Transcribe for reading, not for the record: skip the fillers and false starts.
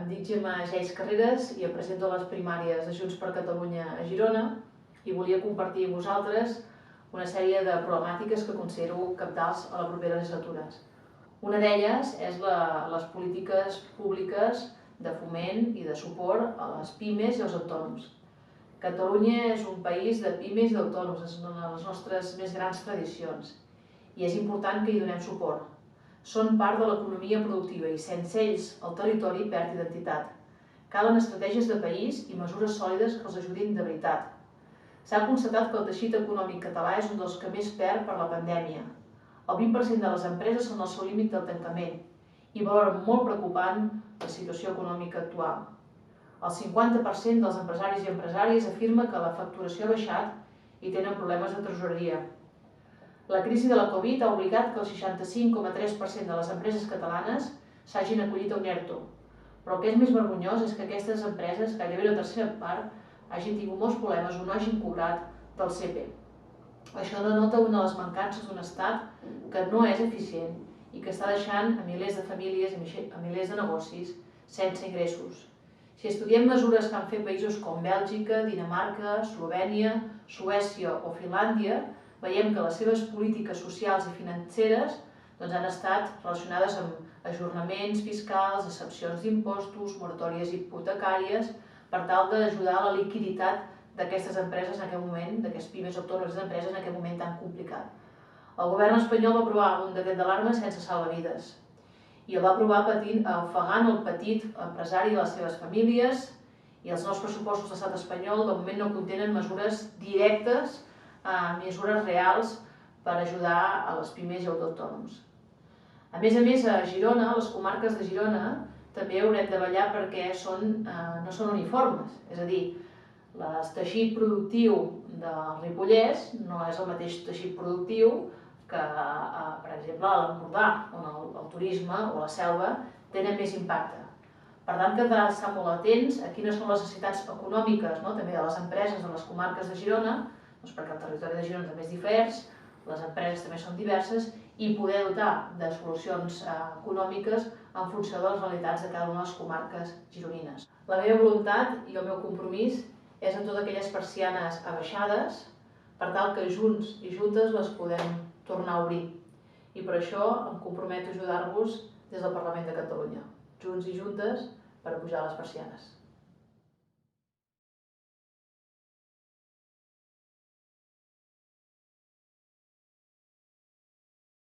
Em dic Gemma Geis Carreras i em presento a les primàries de Junts per Catalunya a Girona i volia compartir amb vosaltres una sèrie de problemàtiques que considero cabdals a la propera legislatura. Una d'elles és les polítiques públiques de foment i de suport a les pimes i als autònoms. Catalunya és un país de pimes i d'autònoms, és una de les nostres més grans tradicions i és important que hi donem suport. Són part de l'economia productiva i sense ells el territori perd identitat. Calen estratègies de país i mesures sòlides que els ajudin de veritat. S'ha constatat que el teixit econòmic català és un dels que més perd per la pandèmia. El 20% de les empreses són al seu límit del tancament i valoren molt preocupant la situació econòmica actual. El 50% dels empresaris i empresàries afirma que la facturació ha baixat i tenen problemes de tresoreria. La crisi de la Covid ha obligat que el 65,3% de les empreses catalanes s'hagin acollit a un ERTO. Però el que és més vergonyós és que aquestes empreses, gairebé la tercera part, hagin tingut molts problemes o no hagin cobrat del CP. Això denota una de les mancances d'un estat que no és eficient i que està deixant a milers de famílies i a milers de negocis sense ingressos. Si estudiem mesures que han fet països com Bèlgica, Dinamarca, Eslovènia, Suècia o Finlàndia, veiem que les seves polítiques socials i financeres han estat relacionades amb ajornaments fiscals, excepcions d'impostos, moratòries hipotecàries, per tal d'ajudar a la liquiditat d'aquestes empreses en aquest moment, d'aquestes pimes autònomes d'empreses en aquest moment tan complicat. El govern espanyol va aprovar un decret d'alarma sense salvavides i el va aprovar ofegant el petit empresari i les seves famílies, i els nous pressupostos de l'estat espanyol de moment no contenen mesures directes, mesures reals per ajudar a les pimes i als autònoms. A més, a Girona, a les comarques de Girona, també haurem de vetllar perquè no són uniformes. És a dir, el teixit productiu del Ripollès no és el mateix teixit productiu que, per exemple, a l'Empordà, on el turisme o la selva tenen més impacte. Per tant, caldrà estar molt atents a quines són les necessitats econòmiques també de les empreses de les comarques de Girona, perquè el territori de Girona també és divers, les empreses també són diverses, i poder dotar de solucions econòmiques en funció de les realitats de cada una de les comarques gironines. La meva voluntat i el meu compromís és en totes aquelles persianes abaixades per tal que junts i juntes les podem tornar a obrir. I per això em comprometo a ajudar-vos des del Parlament de Catalunya, junts i juntes, per pujar les persianes.